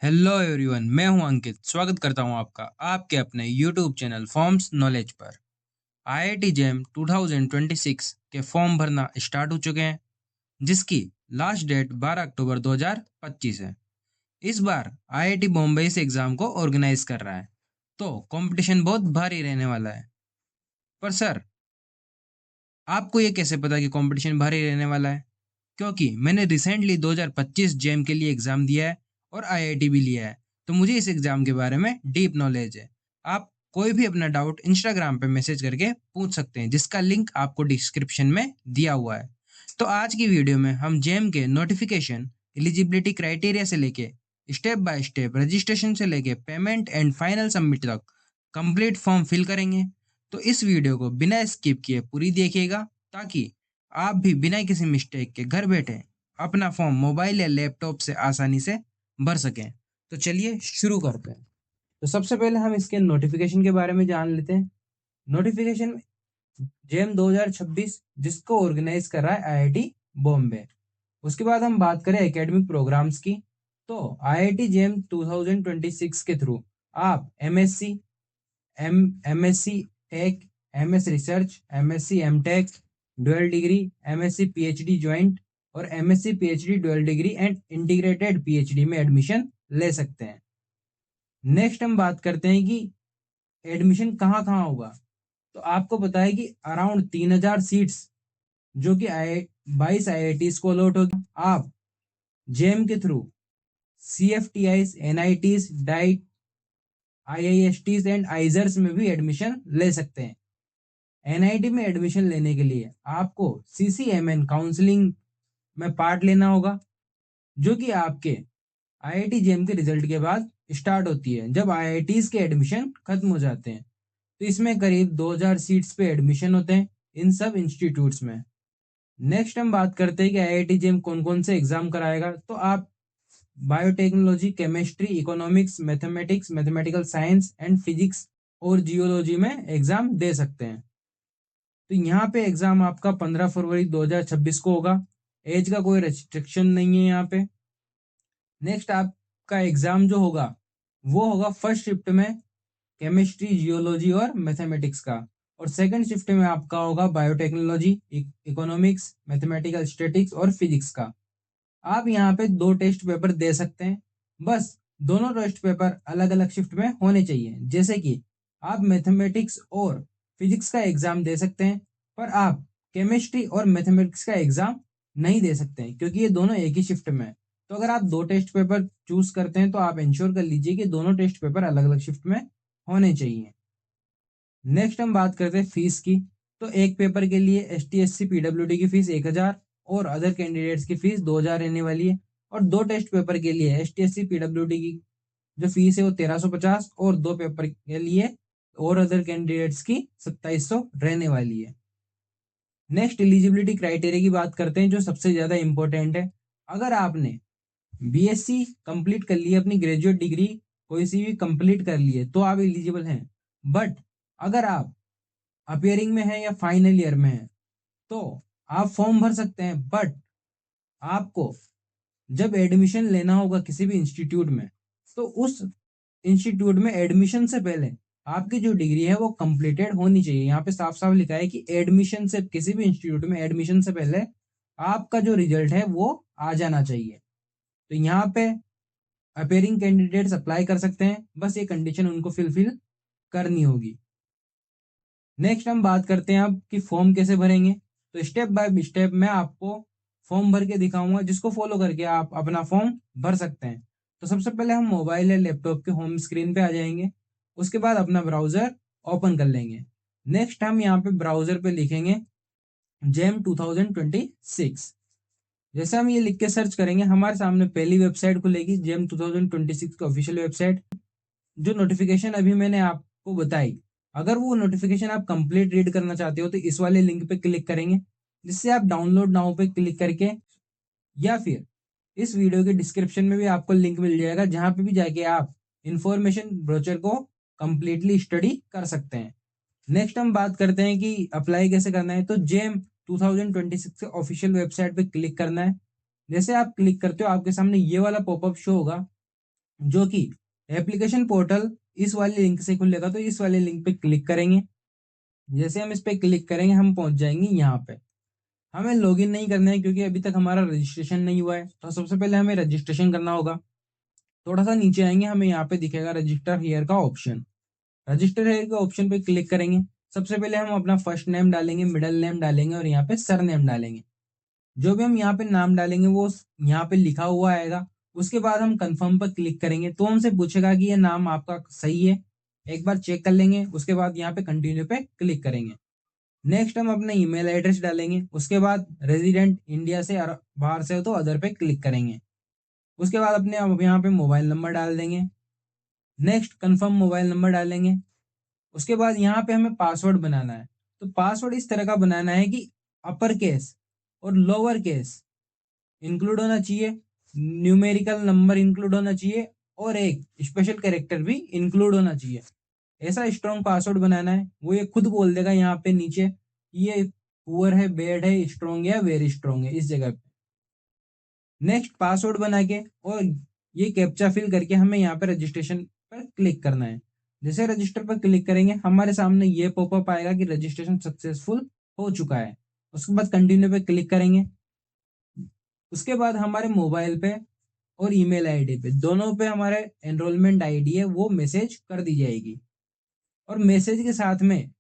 Hello everyone, मैं हूं अंकित। स्वागत करता हूं आपका आपके अपने यूट्यूब चैनल फॉर्म्स नॉलेज पर। आईआईटी जेम 2026 के फॉर्म भरना स्टार्ट हो चुके हैं, जिसकी लास्ट डेट 12 अक्टूबर 2025 है। इस बार आईआईटी बॉम्बे इस एग्जाम को ऑर्गेनाइज कर रहा है, तो कंपटीशन बहुत भारी रहने वाला है। पर सर, आपको ये कैसे पता कि कंपटीशन भारी रहने वाला है? क्योंकि मैंने रिसेंटली 2025 जेम के लिए एग्जाम दिया है और आईआईटी भी लिया है, तो मुझे इस एग्जाम के बारे में डीप नॉलेज है। आप कोई भी अपना डाउट इंस्टाग्राम पे मैसेज करके पूछ सकते हैं, जिसका लिंक आपको डिस्क्रिप्शन में दिया हुआ है। तो आज की वीडियो में हम जेम के नोटिफिकेशन, एलिजिबिलिटी क्राइटेरिया से लेके स्टेप बाय स्टेप रजिस्ट्रेशन से लेके पेमेंट एंड फाइनल सबमिट तक कंप्लीट फॉर्म फिल करेंगे। तो इस वीडियो को बिना स्किप किए पूरी देखिएगा, ताकि आप भी बिना किसी मिस्टेक के घर बैठे अपना फॉर्म मोबाइल या लैपटॉप से आसानी से भर सकें। तो चलिए शुरू करते हैं। तो सबसे पहले हम इसके नोटिफिकेशन के बारे में जान लेते हैं। नोटिफिकेशन जेम 2026 जिसको ऑर्गेनाइज कर रहा है आईआईटी बॉम्बे। उसके बाद हम बात करें एकेडमिक प्रोग्राम्स की, तो आईआईटी जेम 2026 के थ्रू आप MSc, MSc tech, MS research, MSc MTech dual degree, MSc PhD joint और MSc PhD dual degree and integrated PhD में एडमिशन ले सकते हैं। नेक्स्ट हम बात करते हैं कि एडमिशन कहाँ कहाँ होगा। तो आपको पता है कि अराउंड 3000 सीट्स जो कि आई 22 आईआईटी को अलॉट होगी। आप जेम के through C F T Is, N I Ts, DIAT, I I S Ts and IISERs में भी एडमिशन ले सकते हैं। एनआईटी में एडमिशन लेने के लिए आपको सीसीएमएन काउंसलिंग में पार्ट लेना होगा, जो कि आपके आईआईटी जेम के रिजल्ट के बाद स्टार्ट होती है, जब आईआईटीज के एडमिशन खत्म हो जाते हैं। तो इसमें करीब 2000 सीट्स पे एडमिशन होते हैं इन सब इंस्टीट्यूट्स में। नेक्स्ट हम बात करते हैं कि आईआईटी जेम कौन कौन से एग्जाम कराएगा। तो आप biotechnology, chemistry, economics, mathematics, mathematical science and physics और जियोलॉजी में एग्जाम दे सकते हैं। तो यहाँ पे एग्जाम आपका 15 फरवरी 2026 को होगा। एज का कोई रेस्ट्रिक्शन नहीं है यहाँ पे। नेक्स्ट आपका एग्जाम जो होगा वो होगा फर्स्ट शिफ्ट में केमिस्ट्री, जियोलॉजी और मैथमेटिक्स का, और सेकंड शिफ्ट में आपका होगा बायोटेक्नोलॉजी, इकोनॉमिक्स, मैथमेटिकल स्टैटिक्स और फिजिक्स का। आप यहाँ पे दो टेस्ट पेपर दे सकते हैं, बस दोनों टेस्ट पेपर अलग अलग शिफ्ट में होने चाहिए। जैसे कि आप मैथमेटिक्स और फिजिक्स का एग्जाम दे सकते हैं, पर आप केमिस्ट्री और मैथमेटिक्स का एग्जाम नहीं दे सकते हैं, क्योंकि ये दोनों एक ही शिफ्ट में है। तो अगर आप दो टेस्ट पेपर चूज करते हैं तो आप इंश्योर कर लीजिए कि दोनों टेस्ट पेपर अलग अलग शिफ्ट में होने चाहिए। नेक्स्ट हम बात करते हैं फीस की। तो एक पेपर के लिए S T S C PWD की फीस 1000 और अदर कैंडिडेट्स की फीस 2000 रहने वाली है। और दो टेस्ट पेपर के लिए S T S C PWD की जो फीस है वो 1350, और दो पेपर के लिए और अदर कैंडिडेट्स की 2700 रहने वाली है। नेक्स्ट एलिजिबिलिटी क्राइटेरिया की बात करते हैं, जो सबसे ज्यादा इंपॉर्टेंट है। अगर आपने बीएससी कंप्लीट कर ली है, अपनी ग्रेजुएट डिग्री कोई सी भी कंप्लीट कर ली है, तो आप एलिजिबल हैं। बट अगर आप अपियरिंग में है या फाइनल ईयर में है, तो आप फॉर्म भर सकते हैं। बट आपको जब एडमिशन लेना होगा किसी भी इंस्टीट्यूट में, तो उस इंस्टीट्यूट में एडमिशन से पहले आपकी जो डिग्री है वो कंप्लीटेड होनी चाहिए। यहाँ पे साफ साफ लिखा है कि एडमिशन से, किसी भी इंस्टीट्यूट में एडमिशन से पहले आपका जो रिजल्ट है वो आ जाना चाहिए। तो यहाँ पे अपेयरिंग कैंडिडेट्स अप्लाई कर सकते हैं, बस ये कंडीशन उनको फिलफिल करनी होगी। नेक्स्ट हम बात करते हैं अब कि फॉर्म कैसे भरेंगे। तो स्टेप बाय स्टेप मैं आपको फॉर्म भर के दिखाऊंगा, जिसको फॉलो करके आप अपना फॉर्म भर सकते हैं। तो सबसे पहले हम मोबाइल या लैपटॉप के होम स्क्रीन पे आ जाएंगे। उसके बाद अपना ब्राउजर ओपन कर लेंगे। नेक्स्ट हम यहाँ पे ब्राउजर पे लिखेंगे जेम 2026। जैसे हम ये लिख के सर्च करेंगे, हमारे सामने पहली वेबसाइट खुलेगी, जेम 2026 की ऑफिशियल वेबसाइट। जो नोटिफिकेशन अभी मैंने आपको बताई, अगर वो नोटिफिकेशन आप कंप्लीट रीड करना चाहते हो तो इस वाले लिंक पे क्लिक करेंगे, जिससे आप डाउनलोड नाउ पे क्लिक करके, या फिर इस वीडियो के डिस्क्रिप्शन में भी आपको लिंक मिल जाएगा, जहां पे भी जाके आप इंफॉर्मेशन ब्रोचर को कंप्लीटली स्टडी कर सकते हैं। नेक्स्ट हम बात करते हैं कि अप्लाई कैसे करना है। तो जेम 2026 के ऑफिशियल वेबसाइट पे क्लिक करना है। जैसे आप क्लिक करते हो, आपके सामने ये वाला पॉपअप शो होगा, जो कि एप्लीकेशन पोर्टल इस वाली लिंक से खुलेगा। तो इस वाले लिंक पे क्लिक करेंगे। जैसे हम इस पे क्लिक करेंगे हम पहुंच जाएंगे यहाँ पे। हमें लॉगिन नहीं करना है क्योंकि अभी तक हमारा रजिस्ट्रेशन नहीं हुआ है, तो सबसे पहले हमें रजिस्ट्रेशन करना होगा। थोड़ा सा नीचे आएंगे, हमें यहाँ पे दिखेगा रजिस्टर हियर का ऑप्शन। रजिस्टर हियर के ऑप्शन पे क्लिक करेंगे। सबसे पहले हम अपना फर्स्ट नेम डालेंगे, मिडिल नेम डालेंगे और यहाँ पे सर नेम डालेंगे। जो भी हम यहाँ पे नाम डालेंगे वो यहाँ पे लिखा हुआ आएगा। उसके बाद हम कंफर्म पर क्लिक करेंगे तो हमसे पूछेगा कि ये नाम आपका सही है। एक बार चेक कर लेंगे, उसके बाद यहाँ पे कंटिन्यू पे क्लिक करेंगे। नेक्स्ट हम अपना ईमेल एड्रेस डालेंगे। उसके बाद रेजिडेंट इंडिया से बाहर से हो तो अदर पे क्लिक करेंगे। उसके बाद अपने अब यहाँ पे मोबाइल नंबर डाल देंगे। नेक्स्ट कंफर्म मोबाइल नंबर डालेंगे। उसके बाद यहाँ पे हमें पासवर्ड बनाना है। तो पासवर्ड इस तरह का बनाना है कि अपर केस और लोअर केस इंक्लूड होना चाहिए, न्यूमेरिकल नंबर इंक्लूड होना चाहिए और एक स्पेशल कैरेक्टर भी इंक्लूड होना चाहिए। ऐसा स्ट्रॉन्ग पासवर्ड बनाना है। वो ये खुद बोल देगा यहाँ पे नीचे ये पुअर है, बैड है, स्ट्रॉन्ग है या वेरी स्ट्रॉन्ग है इस जगह पे। नेक्स्ट पासवर्ड बना के और ये कैप्चा फिल करके हमें यहाँ पे रजिस्ट्रेशन पर क्लिक करना है। जैसे रजिस्टर पर क्लिक करेंगे हमारे सामने ये पॉपअप आएगा कि रजिस्ट्रेशन सक्सेसफुल हो चुका है। उसके बाद कंटिन्यू पे क्लिक करेंगे। उसके बाद हमारे मोबाइल पे और ईमेल आईडी पे दोनों पे हमारे एनरोलमेंट आईडी है वो मैसेज कर दी जाएगी। और मैसेज के साथ में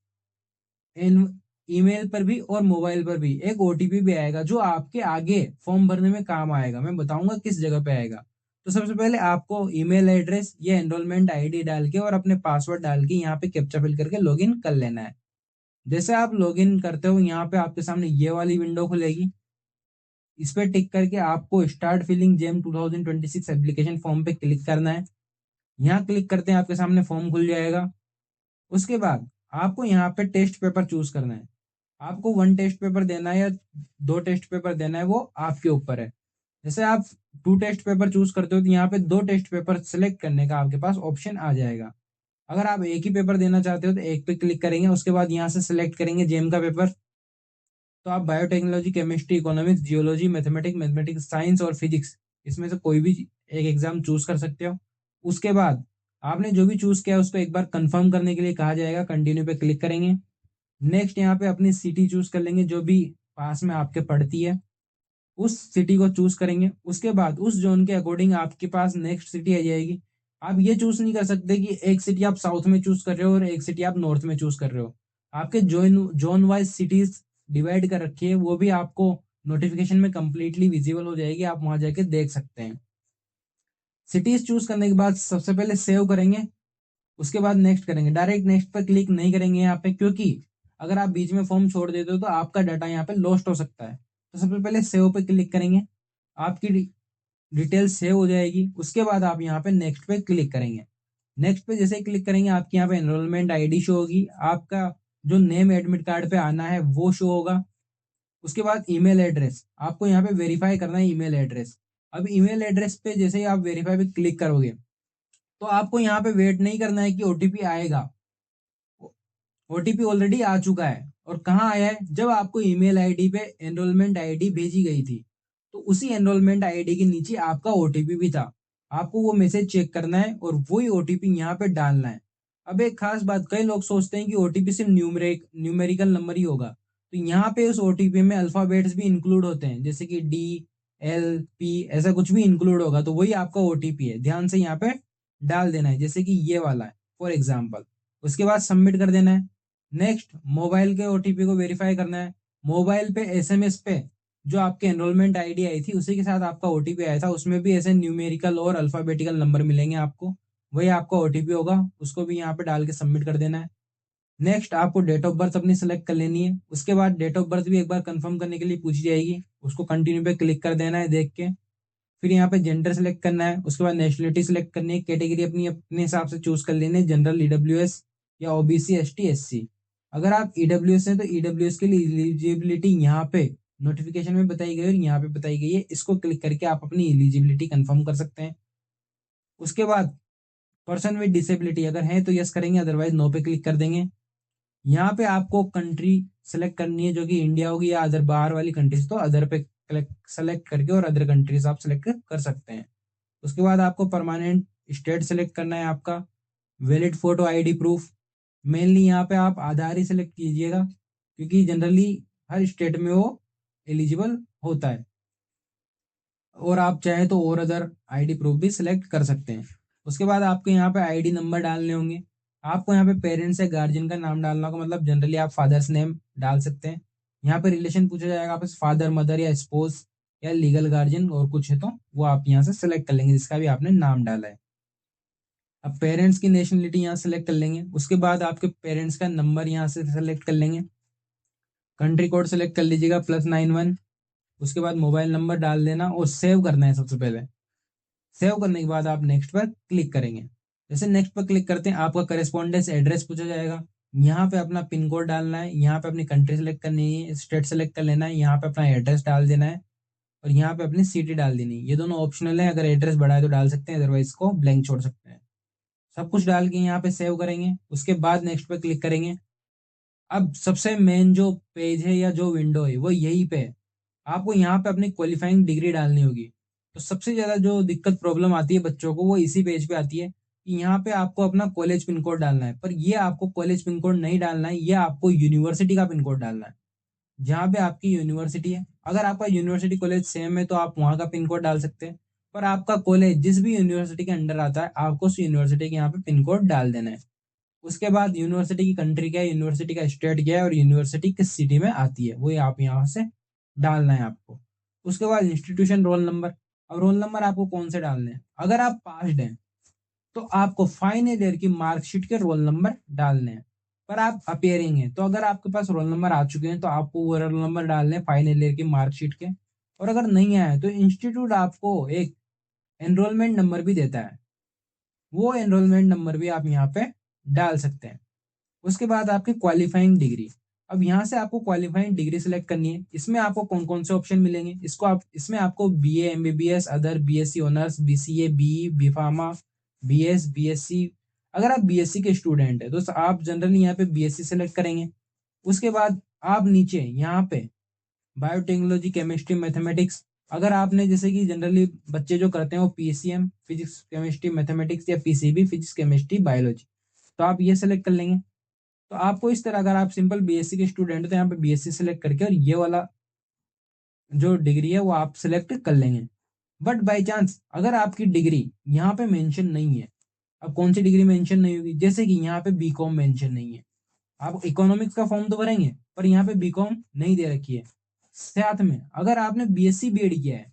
ईमेल पर भी और मोबाइल पर भी एक ओटीपी भी आएगा जो आपके आगे फॉर्म भरने में काम आएगा। मैं बताऊंगा किस जगह पे आएगा। तो सबसे पहले आपको ईमेल एड्रेस या एनरोलमेंट आईडी डाल के और अपने पासवर्ड डाल के यहाँ पे कैप्चा फिल करके लॉगिन कर लेना है। जैसे आप लॉगिन करते हो यहाँ पे आपके सामने ये वाली विंडो खुलेगी। इस पे टिक करके आपको start filling JAM 2026 application form पे क्लिक करना है। यहाँ क्लिक करते हैं आपके सामने फॉर्म खुल जाएगा। उसके बाद आपको यहाँ पे टेस्ट पेपर चूज करना है। आपको वन टेस्ट पेपर देना है या दो टेस्ट पेपर देना है वो आपके ऊपर है। जैसे आप टू टेस्ट पेपर चूज करते हो तो यहाँ पे दो टेस्ट पेपर सिलेक्ट करने का आपके पास ऑप्शन आ जाएगा। अगर आप एक ही पेपर देना चाहते हो तो एक पे क्लिक करेंगे। उसके बाद यहाँ से सिलेक्ट करेंगे जेम का पेपर। तो आप biotechnology, chemistry, economics, geology, mathematics, science और फिजिक्स इसमें से कोई भी एक एग्जाम चूज कर सकते हो। उसके बाद आपने जो भी चूज किया उसको एक बार कंफर्म करने के लिए कहा जाएगा, कंटिन्यू पे क्लिक करेंगे। नेक्स्ट यहाँ पे अपनी सिटी चूज कर लेंगे जो भी पास में आपके पड़ती है उस सिटी को चूज करेंगे। उसके बाद उस जोन के अकॉर्डिंग आपके पास नेक्स्ट सिटी आ जाएगी। आप ये चूज नहीं कर सकते कि एक सिटी आप साउथ में चूज कर रहे हो और एक सिटी आप नॉर्थ में चूज कर रहे हो। आपके zone zone wise cities divide कर रखी है, वो भी आपको नोटिफिकेशन में कंप्लीटली विजिबल हो जाएगी, आप वहां जाके देख सकते हैं। सिटीज चूज करने के बाद सबसे पहले सेव करेंगे। उसके बाद नेक्स्ट करेंगे। डायरेक्ट नेक्स्ट पर क्लिक नहीं करेंगे यहाँ पे, क्योंकि अगर आप बीच में फॉर्म छोड़ देते हो तो आपका डाटा यहाँ पे लॉस्ट हो सकता है। तो सबसे पहले सेव पे क्लिक करेंगे। आपकी डिटेल सेव हो जाएगी। उसके बाद आप यहाँ पे नेक्स्ट पे क्लिक करेंगे। नेक्स्ट पे जैसे ही क्लिक करेंगे आपके यहाँ पे एनरोलमेंट आईडी शो होगी। आपका जो नेम एडमिट कार्ड पे आना है वो शो होगा। उसके बाद ईमेल एड्रेस आपको यहाँ पे वेरीफाई करना है, ईमेल एड्रेस। अब ईमेल एड्रेस पे जैसे ही आप वेरीफाई पे क्लिक करोगे तो आपको यहाँ पे वेट नहीं करना है कि ओटीपी आएगा। ओटीपी ऑलरेडी आ चुका है। और कहाँ आया है, जब आपको ईमेल आईडी पे एनरोलमेंट आईडी भेजी गई थी तो उसी एनरोलमेंट आईडी के नीचे आपका ओटीपी भी था। आपको वो मैसेज चेक करना है और वही ओटीपी यहाँ पे डालना है। अब एक खास बात, कई लोग सोचते हैं कि ओटीपी सिर्फ न्यूमेरिकल नंबर ही होगा। तो यहाँ पे उस ओटीपी में अल्फाबेट्स भी इंक्लूड होते हैं, जैसे कि DLP ऐसा कुछ भी इंक्लूड होगा तो वही आपका ओटीपी है। ध्यान से यहाँ पे डाल देना है, जैसे कि ये वाला है फॉर एग्जाम्पल। उसके बाद सबमिट कर देना है। नेक्स्ट मोबाइल के ओटीपी को वेरीफाई करना है। मोबाइल पे एसएमएस पे जो आपके एनरोलमेंट आईडी आई थी उसी के साथ आपका ओटीपी आया था, उसमें भी ऐसे न्यूमेरिकल और अल्फाबेटिकल नंबर मिलेंगे आपको, वही आपका ओटीपी होगा। उसको भी यहाँ पे डाल के सबमिट कर देना है। नेक्स्ट आपको डेट ऑफ बर्थ अपनी सेलेक्ट कर लेनी है। उसके बाद डेट ऑफ बर्थ भी एक बार कंफर्म करने के लिए पूछी जाएगी, उसको कंटिन्यू पे क्लिक कर देना है देख के। फिर यहाँ पे जेंडर सेलेक्ट करना है। उसके बाद नेशनलिटी सेलेक्ट करनी है। कैटेगरी अपनी अपने हिसाब से चूज कर लेनी है, जनरल, ईडब्ल्यूएस या ओबीसी, एसटी, एससी। अगर आप ईडब्ल्यूएस हैं तो ईडब्ल्यूएस के लिए एलिजिबिलिटी यहाँ पे नोटिफिकेशन में बताई गई और यहाँ पे बताई गई है। इसको क्लिक करके आप अपनी एलिजिबिलिटी कंफर्म कर सकते हैं। उसके बाद पर्सन विद डिसेबिलिटी अगर है तो यस करेंगे, अदरवाइज नो पे क्लिक कर देंगे। यहाँ पे आपको कंट्री सेलेक्ट करनी है जो कि इंडिया होगी या अदर बाहर वाली कंट्रीज, तो अदर पे सेलेक्ट करके और अदर कंट्रीज आप सेलेक्ट कर सकते हैं। उसके बाद आपको परमानेंट स्टेट सेलेक्ट करना है आपका, valid photo ID proof. Mainly यहाँ पे आप आधार ही सेलेक्ट कीजिएगा, क्योंकि जनरली हर स्टेट में वो एलिजिबल होता है। और आप चाहे तो और अदर आईडी प्रूफ भी सिलेक्ट कर सकते हैं। उसके बाद आपको यहाँ पे आईडी नंबर डालने होंगे। आपको यहाँ पे पेरेंट्स या गार्जियन का नाम डालना होगा, मतलब जनरली आप फादर्स नेम डाल सकते हैं। यहाँ पे रिलेशन पूछा जाएगा आपस फादर मदर या स्पोज या लीगल गार्जियन और कुछ है तो वो आप यहाँ से सिलेक्ट कर लेंगे जिसका भी आपने नाम डाला है। अब पेरेंट्स की नेशनलिटी यहाँ सेलेक्ट कर लेंगे। उसके बाद आपके पेरेंट्स का नंबर यहाँ से सेलेक्ट कर लेंगे। कंट्री कोड सेलेक्ट कर लीजिएगा +91। उसके बाद मोबाइल नंबर डाल देना और सेव करना है सबसे पहले। सेव करने के बाद आप नेक्स्ट पर क्लिक करेंगे। जैसे नेक्स्ट पर क्लिक करते हैं आपका करेस्पॉन्डेंस एड्रेस पूछा जाएगा। यहाँ पे अपना पिन कोड डालना है, यहाँ पे अपनी कंट्री सेलेक्ट करनी है, स्टेट सेलेक्ट कर लेना है, यहाँ पे अपना एड्रेस डाल देना है और यहाँ पे अपनी सिटी डाल देनी है। ये दोनों ऑप्शनल है, अगर एड्रेस बढ़ा है तो डाल सकते हैं, अदरवाइज इसको ब्लैंक छोड़ सकते हैं। सब कुछ डाल के यहाँ पे सेव करेंगे। उसके बाद नेक्स्ट पे क्लिक करेंगे। अब सबसे मेन जो पेज है या जो विंडो है वो यही पे है। आपको यहाँ पे अपनी क्वालिफाइंग डिग्री डालनी होगी। तो सबसे ज्यादा जो दिक्कत प्रॉब्लम आती है बच्चों को वो इसी पेज पे आती है कि यहाँ पे आपको अपना कॉलेज पिन कोड डालना है, पर ये आपको कॉलेज पिन कोड नहीं डालना है, ये आपको यूनिवर्सिटी का पिन कोड डालना है। जहाँ पे आपकी यूनिवर्सिटी है, अगर आपका यूनिवर्सिटी कॉलेज सेम है तो आप वहाँ का पिन कोड डाल सकते हैं, पर आपका कॉलेज जिस भी यूनिवर्सिटी के अंडर आता है आपको उस यूनिवर्सिटी के यहाँ पे पिन कोड डाल देना है। उसके बाद यूनिवर्सिटी की कंट्री क्या है, यूनिवर्सिटी का स्टेट क्या है और यूनिवर्सिटी किस सिटी में आती है वो आप यहाँ से डालना है आपको। उसके बाद इंस्टीट्यूशन रोल नंबर। अब रोल नंबर आपको कौन से डालने हैं, अगर आप पास्ड हैं तो आपको फाइनल ईयर की मार्कशीट के रोल नंबर डालने हैं। पर आप अपेयरिंग हैं तो अगर आपके पास रोल नंबर आ चुके हैं तो आपको वो रोल नंबर डालने हैं फाइनल ईयर की मार्कशीट के। और अगर नहीं आए तो इंस्टीट्यूट आपको एक एनरोलमेंट नंबर भी देता है, वो एनरोलमेंट नंबर भी आप यहाँ पे डाल सकते हैं। उसके बाद आपकी क्वालिफाइंग डिग्री। अब यहाँ से आपको क्वालिफाइंग डिग्री सिलेक्ट करनी है। इसमें आपको कौन कौन से ऑप्शन मिलेंगे, इसमें आपको BA MBBS other BSc honours BCA BE B pharma BS BSc. अगर आप बीएससी के स्टूडेंट है तो आप जनरली यहाँ पे बीएससी सेलेक्ट करेंगे। उसके बाद आप नीचे यहाँ पे बायोटेक्नोलॉजी केमिस्ट्री मैथमेटिक्स, अगर आपने जैसे कि जनरली बच्चे जो करते हैं वो पीसीएम फिजिक्स केमिस्ट्री मैथमेटिक्स या पीसीबी फिजिक्स केमिस्ट्री बायोलॉजी, तो आप ये सेलेक्ट कर लेंगे। तो आपको इस तरह अगर आप सिंपल बीएससी के स्टूडेंट हो तो यहाँ पे बीएससी सेलेक्ट करके और ये वाला जो डिग्री है वो आप सिलेक्ट कर लेंगे। बट बाय चांस अगर आपकी डिग्री यहाँ पे मेंशन नहीं है, अब कौन सी डिग्री मेंशन नहीं होगी, जैसे कि यहाँ पे बीकॉम मेंशन नहीं है, आप इकोनॉमिक्स का फॉर्म तो भरेंगे पर यहाँ पे बीकॉम नहीं दे रखी है। साथ में अगर आपने बीएससी बीएड किया है,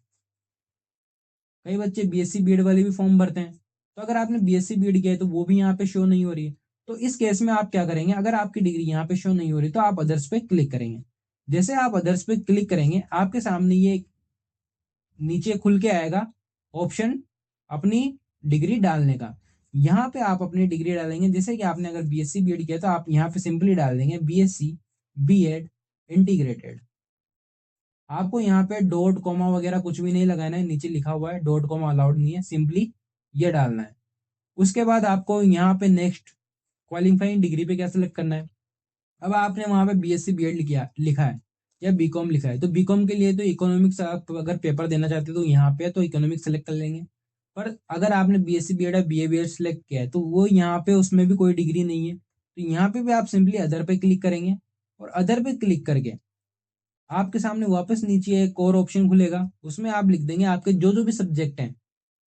कई बच्चे बीएससी बीएड वाले भी फॉर्म भरते हैं, तो अगर आपने बीएससी बीएड किया है तो वो भी यहाँ पे शो नहीं हो रही है। तो इस केस में आप क्या करेंगे, अगर आपकी डिग्री यहाँ पे शो नहीं हो रही तो आप अदर्स पे क्लिक करेंगे। जैसे आप अदर्स पे क्लिक करेंगे आपके सामने ये नीचे खुल के आएगा ऑप्शन अपनी डिग्री डालने का। यहाँ पे आप अपनी डिग्री डालेंगे। जैसे कि आपने अगर बीएससी बीएड किया तो आप यहाँ पे सिंपली डाल देंगे बीएससी बीएड इंटीग्रेटेड। आपको यहाँ पे डॉट कॉमा वगैरह कुछ भी नहीं लगाना है, नीचे लिखा हुआ है डॉट कॉमा अलाउड नहीं है, सिंपली ये डालना है। उसके बाद आपको यहाँ पे नेक्स्ट क्वालिफाइंग डिग्री पे क्या सिलेक्ट करना है। अब आपने वहां पे बीएससी बीएड लिखा है या बीकॉम लिखा है, तो बीकॉम के लिए तो इकोनॉमिक्स आप अगर पेपर देना चाहते हो तो यहाँ पे तो इकोनॉमिक्स सेलेक्ट कर लेंगे। पर अगर आपने बीएससी बीएड या बीए बीएड सेलेक्ट किया है तो वो यहाँ पे उसमें भी कोई डिग्री नहीं है, तो यहाँ पे भी आप सिंपली अदर पे क्लिक करेंगे। और अदर पे क्लिक करके आपके सामने वापस नीचे एक और ऑप्शन खुलेगा, उसमें आप लिख देंगे आपके जो जो भी सब्जेक्ट हैं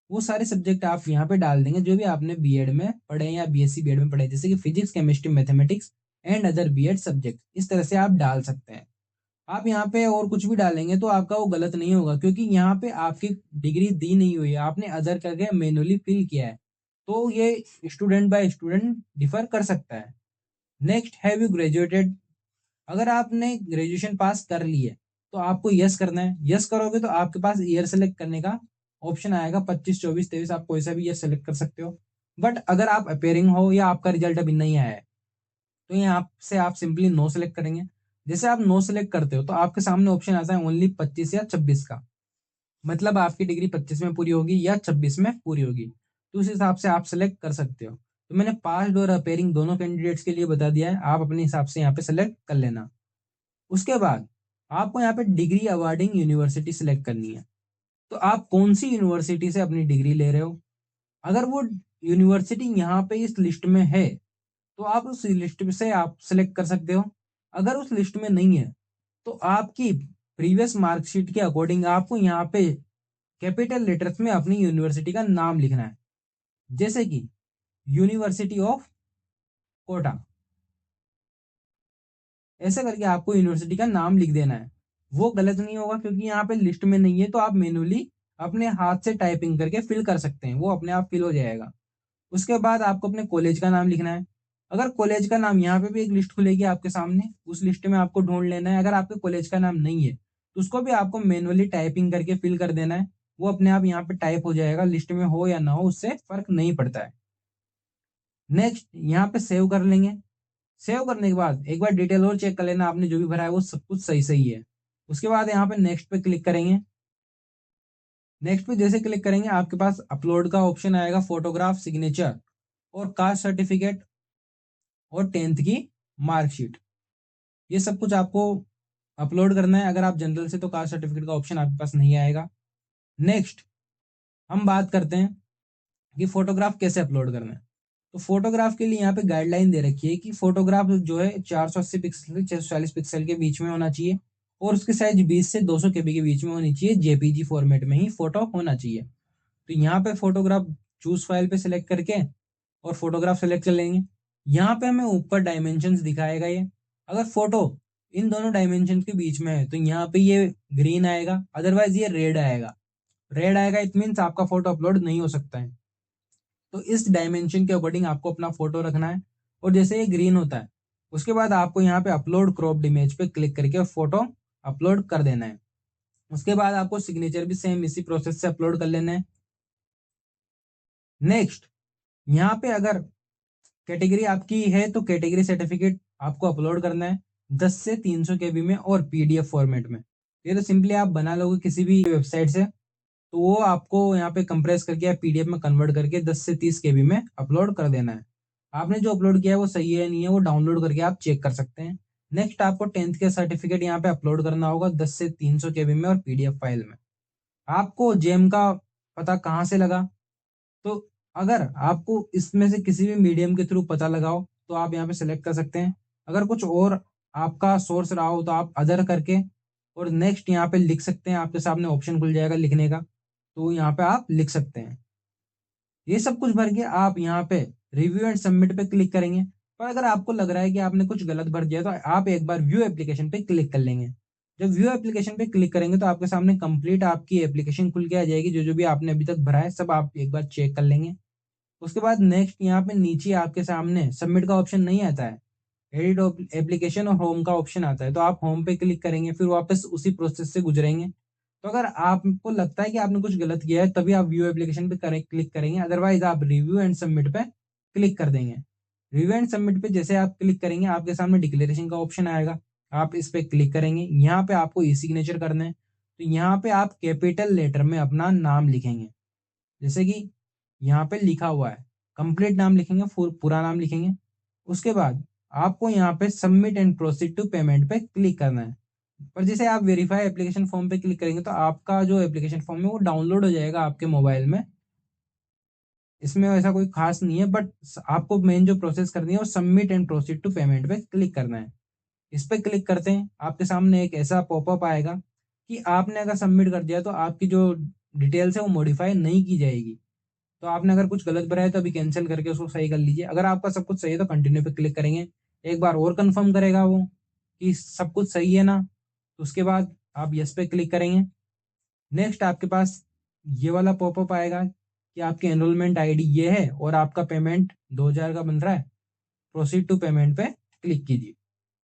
वो सारे सब्जेक्ट आप यहाँ पे डाल देंगे जो भी आपने बीएड में पढ़े या बीएससी बीएड में पढ़े, जैसे कि physics chemistry mathematics and other BEd subject. इस तरह से आप डाल सकते हैं। आप यहाँ पे और कुछ भी डालेंगे तो आपका वो गलत नहीं होगा, क्योंकि यहाँ पे आपकी डिग्री दी नहीं हुई है, आपने अदर करके मैन्युअली फिल किया है, तो ये स्टूडेंट बाय स्टूडेंट डिफर कर सकता है। Next, have you graduated. अगर आपने ग्रेजुएशन पास कर ली है तो आपको यस करना है। यस करोगे तो आपके पास ईयर सेलेक्ट करने का ऑप्शन आएगा 25 24 23, आप कोई सा भी ईयर सेलेक्ट कर सकते हो। बट अगर आप अपेयरिंग हो या आपका रिजल्ट अभी नहीं आया है तो यहाँ से आप सिंपली नो सेलेक्ट करेंगे। जैसे आप नो सेलेक्ट करते हो तो आपके सामने ऑप्शन आता है ओनली 25 या 26 का, मतलब आपकी डिग्री 25 में पूरी होगी या 26 में पूरी होगी, तो उस हिसाब से आप सेलेक्ट कर सकते हो। तो मैंने पास्ड और अपेयरिंग दोनों कैंडिडेट्स के लिए बता दिया है, आप अपने हिसाब से यहाँ पे सेलेक्ट कर लेना। उसके बाद आपको यहाँ पे डिग्री अवार्डिंग यूनिवर्सिटी सिलेक्ट करनी है। तो आप कौन सी यूनिवर्सिटी से अपनी डिग्री ले रहे हो, अगर वो यूनिवर्सिटी यहाँ पे इस लिस्ट में है तो आप उस लिस्ट से आप सिलेक्ट कर सकते हो। अगर उस लिस्ट में नहीं है तो आपकी प्रीवियस मार्कशीट के अकॉर्डिंग आपको यहाँ पे कैपिटल लेटर्स में अपनी यूनिवर्सिटी का नाम लिखना है, जैसे कि यूनिवर्सिटी ऑफ कोटा, ऐसा करके आपको यूनिवर्सिटी का नाम लिख देना है। वो गलत नहीं होगा क्योंकि यहाँ पे लिस्ट में नहीं है, तो आप मैन्युअली अपने हाथ से टाइपिंग करके फिल कर सकते हैं, वो अपने आप फिल हो जाएगा। उसके बाद आपको अपने कॉलेज का नाम लिखना है। अगर कॉलेज का नाम, यहाँ पे भी एक लिस्ट खुलेगी आपके सामने, उस लिस्ट में आपको ढूंढ लेना है। अगर आपके कॉलेज का नाम नहीं है तो उसको भी आपको मैनुअली टाइपिंग करके फिल कर देना है, वो अपने आप यहाँ पे टाइप हो जाएगा। लिस्ट में हो या ना हो उससे फर्क नहीं पड़ता है। नेक्स्ट यहाँ पे सेव कर लेंगे। सेव करने के बाद एक बार डिटेल और चेक कर लेना, आपने जो भी भरा है वो सब कुछ सही सही है। उसके बाद यहाँ पे नेक्स्ट पे क्लिक करेंगे। नेक्स्ट पे जैसे क्लिक करेंगे आपके पास अपलोड का ऑप्शन आएगा, फोटोग्राफ, सिग्नेचर और कास्ट सर्टिफिकेट और 10th की मार्कशीट, ये सब कुछ आपको अपलोड करना है। अगर आप जनरल से तो कास्ट सर्टिफिकेट का ऑप्शन आपके पास नहीं आएगा। नेक्स्ट हम बात करते हैं कि फोटोग्राफ कैसे अपलोड करना है। तो फोटोग्राफ के लिए यहाँ पे गाइडलाइन दे रखी है कि फोटोग्राफ जो है 480 पिक्सल से 640 पिक्सल के बीच में होना चाहिए और उसकी साइज 20 से 200 केबी के बीच में होनी चाहिए। जेपीजी फॉर्मेट में ही फोटो होना चाहिए। तो यहाँ पे फोटोग्राफ चूज फाइल पे सिलेक्ट करके और फोटोग्राफ सेलेक्ट कर लेंगे। यहाँ पे हमें ऊपर डायमेंशंस दिखाएगा ये। अगर फोटो इन दोनों डायमेंशन के बीच में है तो यहाँ पे ये ग्रीन आएगा, अदरवाइज ये रेड आएगा। रेड आएगा इट मीन्स आपका फोटो अपलोड नहीं हो सकता है। तो इस डायमेंशन के अकॉर्डिंग आपको अपना फोटो रखना है। और जैसे ये ग्रीन होता है उसके बाद आपको यहाँ पे अपलोड क्रॉप्ड इमेज पे क्लिक करके फोटो अपलोड कर देना है। उसके बाद आपको सिग्नेचर भी सेम इसी प्रोसेस से अपलोड कर लेना है। नेक्स्ट यहाँ पे अगर कैटेगरी आपकी है तो कैटेगरी सर्टिफिकेट आपको अपलोड करना है 10 से 300 केबी में और पीडीएफ फॉर्मेट में। ये तो सिंपली आप बना लोगे किसी भी वेबसाइट से, तो वो आपको यहाँ पे कंप्रेस करके या पीडीएफ में कन्वर्ट करके 10 से 30 केबी में अपलोड कर देना है। आपने जो अपलोड किया है वो सही है नहीं है वो डाउनलोड करके आप चेक कर सकते हैं। नेक्स्ट आपको 10th के सर्टिफिकेट यहाँ पे अपलोड करना होगा 10 से 300 केबी में और पीडीएफ फाइल में। आपको जेम का पता कहाँ से लगा, तो अगर आपको इसमें से किसी भी मीडियम के थ्रू पता लगाओ तो आप यहाँ पे सेलेक्ट कर सकते हैं। अगर कुछ और आपका सोर्स रहा हो तो आप अदर करके और नेक्स्ट यहाँ पे लिख सकते हैं। आपके सामने ऑप्शन खुल जाएगा लिखने का, तो यहाँ पे आप लिख सकते हैं। ये सब कुछ भर के आप यहाँ पे रिव्यू एंड सबमिट पे क्लिक करेंगे। पर अगर आपको लग रहा है कि आपने कुछ गलत भर दिया तो आप एक बार व्यू एप्लीकेशन पे क्लिक कर लेंगे। जब व्यू एप्लीकेशन पे क्लिक करेंगे तो आपके सामने कंप्लीट आपकी एप्लीकेशन खुल के आ जाएगी। जो जो भी आपने अभी तक भरा है सब आप एक बार चेक कर लेंगे। उसके बाद नेक्स्ट यहाँ पे नीचे आपके सामने सबमिट का ऑप्शन नहीं आता है, एडिट एप्लीकेशन और होम का ऑप्शन आता है। तो आप होम पे क्लिक करेंगे फिर वापस उसी प्रोसेस से गुजरेंगे। तो अगर आपको लगता है कि आपने कुछ गलत किया है तभी आप व्यू एप्लीकेशन पे क्लिक करेंगे, अदरवाइज आप रिव्यू एंड सबमिट पे क्लिक कर देंगे। रिव्यू एंड सबमिट पे जैसे आप क्लिक करेंगे आपके सामने डिक्लेरेशन का ऑप्शन आएगा, आप इस पे क्लिक करेंगे। यहाँ पे आपको ई सिग्नेचर करना है, तो यहाँ पे आप कैपिटल लेटर में अपना नाम लिखेंगे, जैसे कि यहाँ पे लिखा हुआ है कंप्लीट नाम लिखेंगे, पूरा नाम लिखेंगे। उसके बाद आपको यहाँ पे submit and proceed to payment पे क्लिक करना है। पर जैसे आप वेरीफाई एप्लीकेशन फॉर्म पे क्लिक करेंगे तो आपका जो एप्लीकेशन फॉर्म है वो डाउनलोड हो जाएगा आपके मोबाइल में। इसमें ऐसा कोई खास नहीं है, बट आपको मेन जो प्रोसेस करनी है वो submit and proceed to payment पे क्लिक करना है। इस पे क्लिक करते हैं आपके सामने एक ऐसा पॉपअप आएगा कि आपने अगर सबमिट कर दिया तो आपकी जो डिटेल्स है वो मॉडिफाई नहीं की जाएगी। तो आपने अगर कुछ गलत भरा है तो अभी कैंसिल करके उसको सही कर लीजिए। अगर आपका सब कुछ सही है तो कंटिन्यू पे क्लिक करेंगे, एक बार और कंफर्म करेगा वो कि सब कुछ सही है ना। तो उसके बाद आप यस पे क्लिक करेंगे। नेक्स्ट आपके पास ये वाला पॉपअप आएगा कि आपकी एनरोलमेंट आईडी ये है और आपका पेमेंट 2000 का बन रहा है, प्रोसीड टू पेमेंट पे क्लिक कीजिए।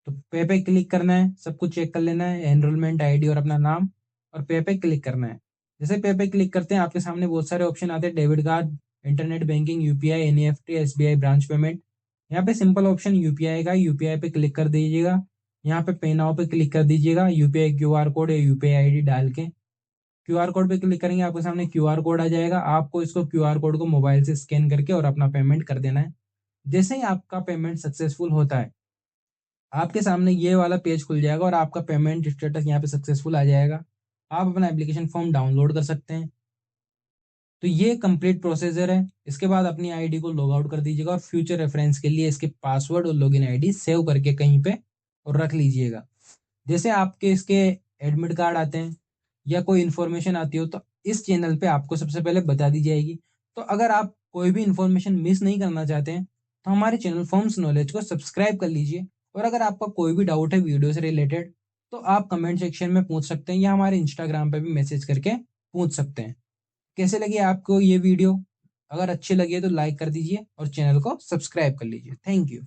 तो पे क्लिक करना है, सब कुछ चेक कर लेना है, एनरोलमेंट आईडी और अपना नाम, और पे क्लिक करना है। जैसे पे क्लिक करते हैं आपके सामने बहुत सारे ऑप्शन आते हैं, debit card, internet banking, UPI, NEFT, SBI branch payment. यहाँ पे सिंपल ऑप्शन यूपीआई का, यूपीआई पे क्लिक कर दीजिएगा। यहाँ पे पे नाउ पे क्लिक कर दीजिएगा, यूपीआई क्यूआर कोड या यूपीआई आईडी डाल के। क्यूआर कोड पे क्लिक करेंगे आपके सामने क्यूआर कोड आ जाएगा। आपको इसको क्यूआर कोड को मोबाइल से स्कैन करके और अपना पेमेंट कर देना है। जैसे ही आपका पेमेंट सक्सेसफुल होता है आपके सामने ये वाला पेज खुल जाएगा और आपका पेमेंट स्टेटस यहाँ पे सक्सेसफुल आ जाएगा। आप अपना एप्लीकेशन फॉर्म डाउनलोड कर सकते हैं। तो ये कंप्लीट प्रोसीजर है। इसके बाद अपनी आईडी को लॉग आउट कर दीजिएगा और फ्यूचर रेफरेंस के लिए इसके पासवर्ड और लॉगिन आईडी सेव करके कहीं पे और रख लीजिएगा। जैसे आपके इसके एडमिट कार्ड आते हैं या कोई इन्फॉर्मेशन आती हो तो इस चैनल पे आपको सबसे पहले बता दी जाएगी। तो अगर आप कोई भी इन्फॉर्मेशन मिस नहीं करना चाहते हैं तो हमारे चैनल फॉर्म्स नॉलेज को सब्सक्राइब कर लीजिए। और अगर आपका कोई भी डाउट है वीडियो से रिलेटेड तो आप कमेंट सेक्शन में पूछ सकते हैं या हमारे इंस्टाग्राम पे भी मैसेज करके पूछ सकते हैं। कैसे लगी आपको ये वीडियो? अगर अच्छी लगी है तो लाइक कर दीजिए और चैनल को सब्सक्राइब कर लीजिए। Thank you.